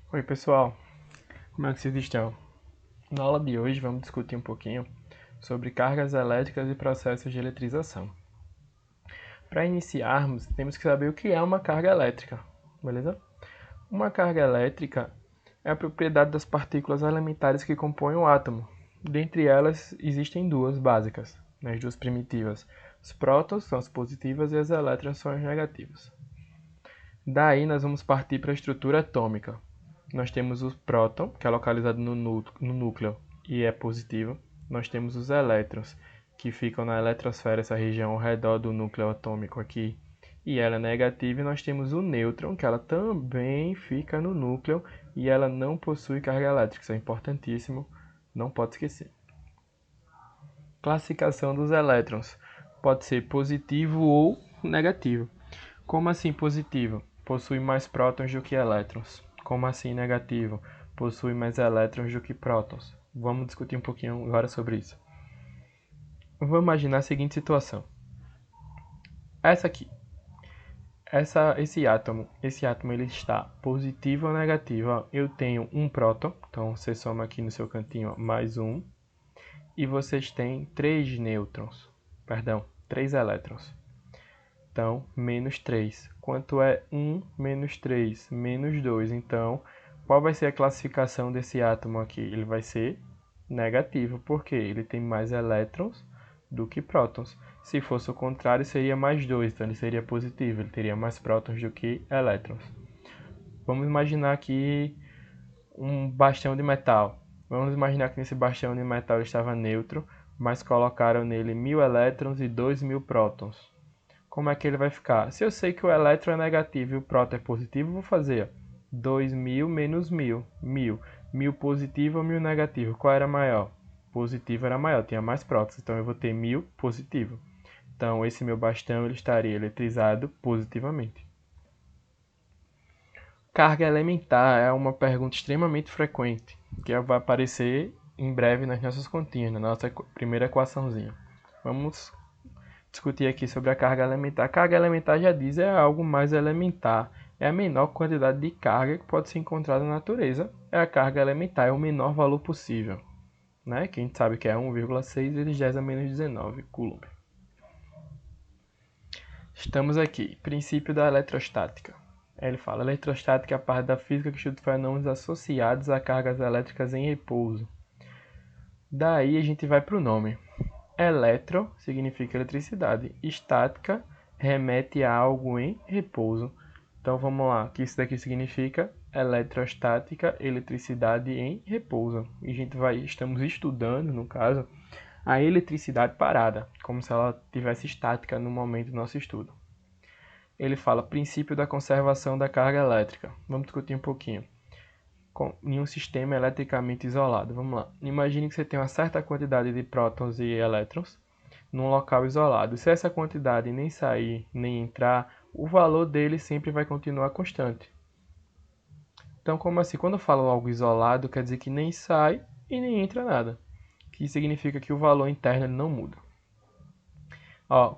Oi pessoal, como é que vocês estão? Na aula de hoje vamos discutir um pouquinho sobre cargas elétricas e processos de eletrização. Para iniciarmos, temos que saber o que é uma carga elétrica, beleza? Uma carga elétrica é a propriedade das partículas elementares que compõem o átomo. Dentre elas existem duas básicas, as duas primitivas. Os prótons são as positivas e as elétrons são as negativas. Daí nós vamos partir para a estrutura atômica. Nós temos o próton, que é localizado no núcleo e é positivo. Nós temos os elétrons, que ficam na eletrosfera, essa região ao redor do núcleo atômico aqui, e ela é negativa. E nós temos o nêutron, que ela também fica no núcleo e ela não possui carga elétrica. Isso é importantíssimo, não pode esquecer. Classificação dos elétrons. Pode ser positivo ou negativo. Como assim positivo? Possui mais prótons do que elétrons. Como assim negativo? Possui mais elétrons do que prótons. Vamos discutir um pouquinho agora sobre isso. Vamos imaginar a seguinte situação. Essa aqui. Esse átomo ele está positivo ou negativo? Eu tenho um próton, então você soma aqui no seu cantinho mais um. E vocês têm 3 nêutrons, perdão, 3 elétrons. Então, menos 3. Quanto é 1 menos 3? Menos 2. Então, qual vai ser a classificação desse átomo aqui? Ele vai ser negativo, porque ele tem mais elétrons do que prótons. Se fosse o contrário, seria mais 2, então ele seria positivo, ele teria mais prótons do que elétrons. Vamos imaginar aqui um bastão de metal. Vamos imaginar que nesse bastão de metal estava neutro, mas colocaram nele 1000 elétrons e 2000 prótons. Como é que ele vai ficar? Se eu sei que o elétron é negativo e o próton é positivo, vou fazer 2000 menos 1000. 1000 positivo ou 1000 negativo? Qual era maior? Positivo era maior, tinha mais prótons, então eu vou ter 1000 positivo. Então esse meu bastão ele estaria eletrizado positivamente. Carga elementar é uma pergunta extremamente frequente, que vai aparecer em breve nas nossas continhas, na nossa primeira equaçãozinha. Vamos discutir aqui sobre a carga elementar. A carga elementar já diz é algo mais elementar, é a menor quantidade de carga que pode ser encontrada na natureza. É a carga elementar, é o menor valor possível, né? Que a gente sabe que é 1,6 vezes 10 a menos 19 coulomb. Estamos aqui, princípio da eletrostática. Ele fala, eletrostática é a parte da física que estuda fenômenos associados a cargas elétricas em repouso. Daí a gente vai para o nome. Eletro significa eletricidade. Estática remete a algo em repouso. Então vamos lá, o que isso daqui significa? Eletrostática, eletricidade em repouso. E estamos estudando, no caso, a eletricidade parada, como se ela tivesse estática no momento do nosso estudo. Ele fala princípio da conservação da carga elétrica. Vamos discutir um pouquinho. Em um sistema eletricamente isolado. Vamos lá. Imagine que você tem uma certa quantidade de prótons e elétrons num local isolado. Se essa quantidade nem sair, nem entrar, o valor dele sempre vai continuar constante. Então, como assim? Quando eu falo algo isolado, quer dizer que nem sai e nem entra nada. Que significa que o valor interno não muda.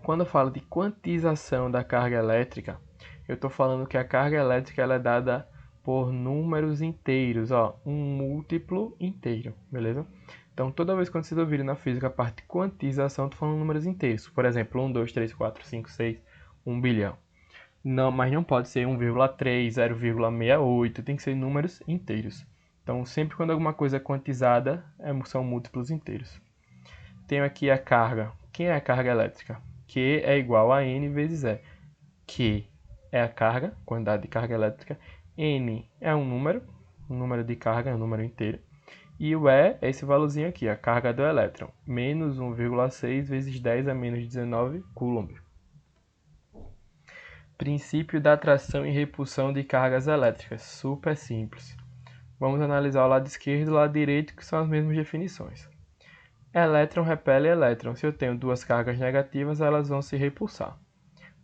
Quando eu falo de quantização da carga elétrica, eu estou falando que a carga elétrica ela é dada por números inteiros, um múltiplo inteiro, beleza? Então, toda vez que vocês ouvirem na física a parte de quantização, estou falando números inteiros. Por exemplo, 1, 2, 3, 4, 5, 6, 1 bilhão. Não, mas não pode ser 1,3, 0,68, tem que ser números inteiros. Então, sempre quando alguma coisa é quantizada, são múltiplos inteiros. Tenho aqui a carga. Quem é a carga elétrica? Q é igual a N vezes E. Q é a carga, quantidade de carga elétrica. N é um número de carga, é um número inteiro. E o E é esse valorzinho aqui, a carga do elétron. Menos 1,6 vezes 10 a menos 19 coulomb. Princípio da atração e repulsão de cargas elétricas. Super simples. Vamos analisar o lado esquerdo e o lado direito, que são as mesmas definições. Elétron repele elétron. Se eu tenho duas cargas negativas, elas vão se repulsar.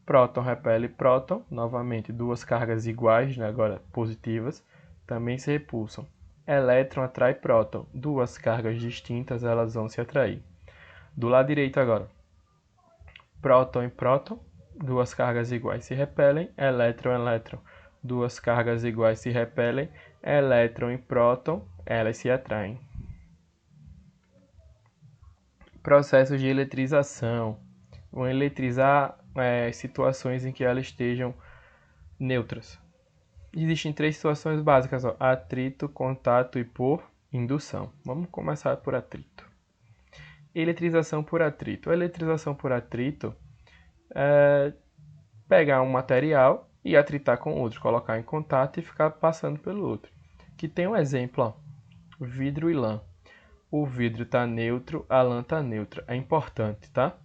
Próton repele próton, novamente duas cargas iguais, agora positivas, também se repulsam. Elétron atrai próton, duas cargas distintas, elas vão se atrair. Do lado direito agora, próton e próton, duas cargas iguais se repelem, elétron, elétron, duas cargas iguais se repelem, elétron e próton, elas se atraem. Processos de eletrização. Vão eletrizar situações em que elas estejam neutras. Existem três situações básicas, ó, atrito, contato e por indução. Vamos começar por atrito. Eletrização por atrito. A eletrização por atrito é pegar um material e atritar com outro, colocar em contato e ficar passando pelo outro. Aqui tem um exemplo, ó, vidro e lã. O vidro está neutro, a lã está neutra. É importante, tá?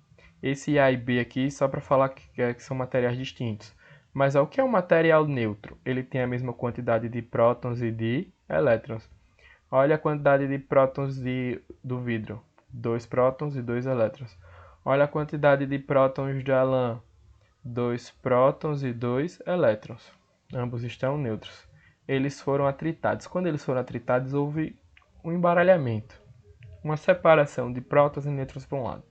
Esse A e B aqui só para falar que são materiais distintos. Mas o que é um material neutro? Ele tem a mesma quantidade de prótons e de elétrons. Olha a quantidade de prótons do vidro. 2 prótons e 2 elétrons. Olha a quantidade de prótons da lã. 2 prótons e 2 elétrons. Ambos estão neutros. Eles foram atritados. Quando eles foram atritados, houve um embaralhamento. Uma separação de prótons e nêutrons para um lado.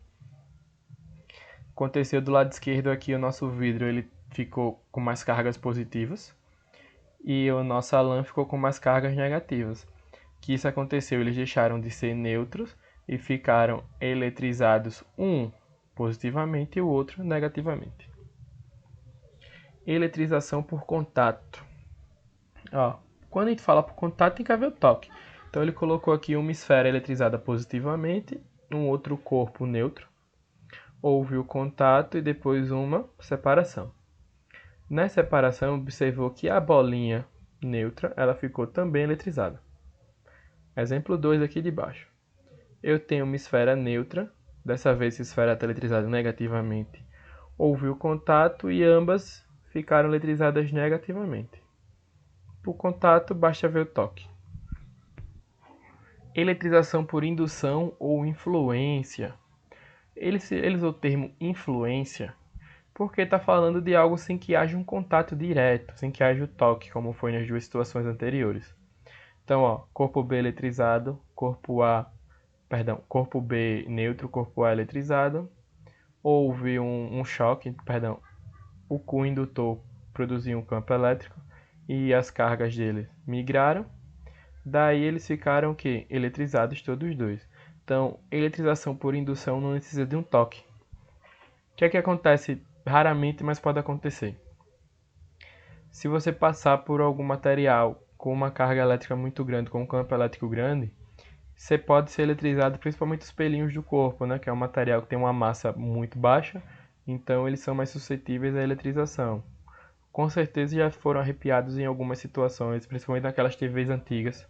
Aconteceu do lado esquerdo aqui, o nosso vidro ele ficou com mais cargas positivas e o nosso lã ficou com mais cargas negativas. Que isso aconteceu, eles deixaram de ser neutros e ficaram eletrizados, um positivamente e o outro negativamente. Eletrização por contato. Ó, quando a gente fala por contato, tem que haver o toque. Então ele colocou aqui uma esfera eletrizada positivamente, um outro corpo neutro. Houve o contato e depois uma separação. Na separação, observou que a bolinha neutra ela ficou também eletrizada. Exemplo 2 aqui de baixo. Eu tenho uma esfera neutra, dessa vez essa esfera está eletrizada negativamente. Houve o contato e ambas ficaram eletrizadas negativamente. Por contato, basta ver o toque. Eletrização por indução ou influência. Eles usam o termo influência porque está falando de algo sem que haja um contato direto, sem que haja o toque, como foi nas duas situações anteriores. Então, ó, corpo B eletrizado, corpo B neutro, corpo A eletrizado. Houve um choque, o co-indutor produziu um campo elétrico e as cargas dele migraram. Daí eles ficaram o quê? Eletrizados todos os dois. Então, eletrização por indução não precisa de um toque. O que é que acontece raramente, mas pode acontecer? Se você passar por algum material com uma carga elétrica muito grande, com um campo elétrico grande, você pode ser eletrizado, principalmente os pelinhos do corpo, né? Que é um material que tem uma massa muito baixa, então eles são mais suscetíveis à eletrização. Com certeza já foram arrepiados em algumas situações, principalmente naquelas TVs antigas,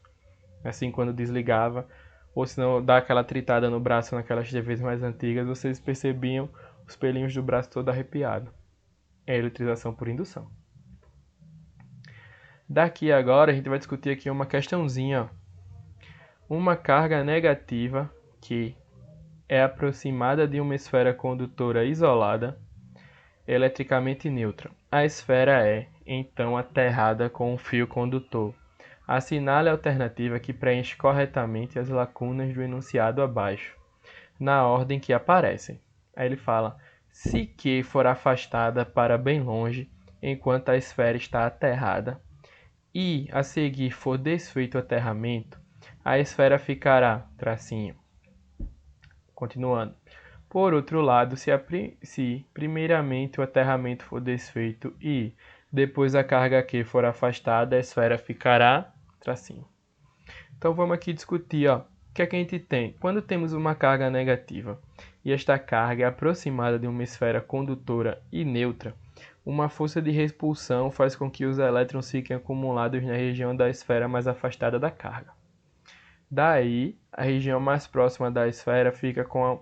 assim quando desligava, ou se não dá aquela tritada no braço naquelas TVs mais antigas, vocês percebiam os pelinhos do braço todo arrepiado. É eletrização por indução. Daqui agora a gente vai discutir aqui uma questãozinha. Uma carga negativa que é aproximada de uma esfera condutora isolada, eletricamente neutra. A esfera é, então, aterrada com um fio condutor. Assinale a alternativa que preenche corretamente as lacunas do enunciado abaixo, na ordem que aparecem. Aí ele fala, se Q for afastada para bem longe, enquanto a esfera está aterrada, e a seguir for desfeito o aterramento, a esfera ficará, tracinho. Continuando. Por outro lado, se primeiramente o aterramento for desfeito e depois a carga Q for afastada, a esfera ficará, tracinho. Então vamos aqui discutir, ó, o que é que a gente tem? Quando temos uma carga negativa e esta carga é aproximada de uma esfera condutora e neutra, uma força de repulsão faz com que os elétrons fiquem acumulados na região da esfera mais afastada da carga. Daí, a região mais próxima da esfera fica com a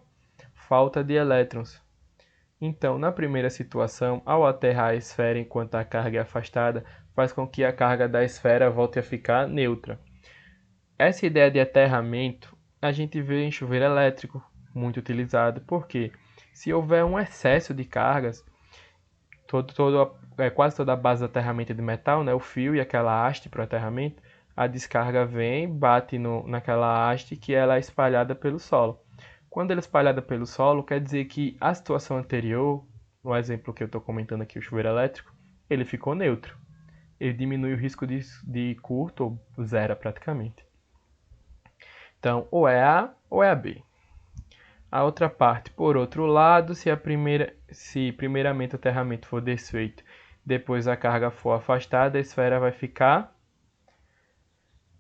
falta de elétrons. Então, na primeira situação, ao aterrar a esfera enquanto a carga é afastada, faz com que a carga da esfera volte a ficar neutra. Essa ideia de aterramento a gente vê em chuveiro elétrico, muito utilizado, porque se houver um excesso de cargas, quase toda a base do aterramento é de metal, né, o fio e aquela haste para o aterramento, a descarga vem, bate naquela haste que ela é espalhada pelo solo. Quando ela é espalhada pelo solo, quer dizer que a situação anterior, no exemplo que eu estou comentando aqui, o chuveiro elétrico, ele ficou neutro. ele diminui o risco de curto, ou zero praticamente. Então, ou é A ou é a B. A outra parte, por outro lado, se primeiramente o aterramento for desfeito, depois a carga for afastada, a esfera vai ficar.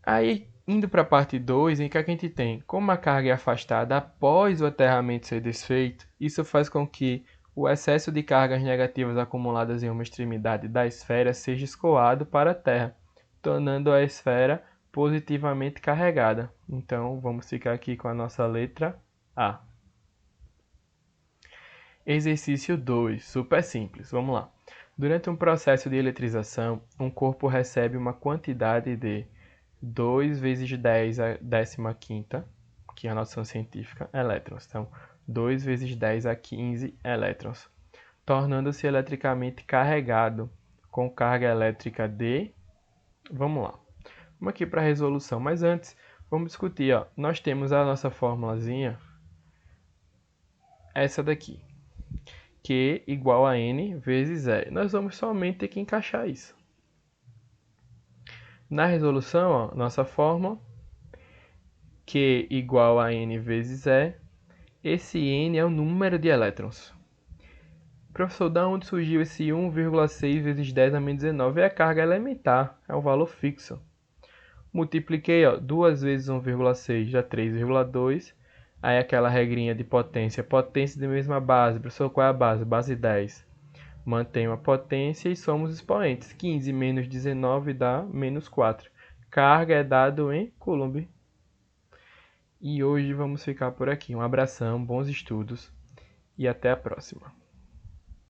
Aí, indo para a parte 2, em que a gente tem, como a carga é afastada após o aterramento ser desfeito, isso faz com que o excesso de cargas negativas acumuladas em uma extremidade da esfera seja escoado para a Terra, tornando a esfera positivamente carregada. Então, vamos ficar aqui com a nossa letra A. Exercício 2, super simples, vamos lá. Durante um processo de eletrização, um corpo recebe uma quantidade de 2 vezes 10 a 15ª, que é a noção científica, elétrons. Então, 2 vezes 10 a 15 elétrons, tornando-se eletricamente carregado com carga elétrica de... Vamos lá. Vamos aqui para a resolução, mas antes, vamos discutir. Ó. Nós temos a nossa formulazinha, essa daqui. Q igual a N vezes E. Nós vamos somente ter que encaixar isso. Na resolução, ó, nossa fórmula, Q igual a N vezes E. Esse N é o número de elétrons. Professor, da onde surgiu esse 1,6 vezes 10 a menos 19? É a carga elementar, é um valor fixo. Multipliquei, ó, 2 vezes 1,6 dá 3,2. Aí aquela regrinha de potência. Potência de mesma base. Professor, qual é a base? Base 10. Mantenho a potência e somos expoentes. 15 menos 19 dá menos 4. Carga é dado em Coulomb. E hoje vamos ficar por aqui. Um abração, bons estudos e até a próxima.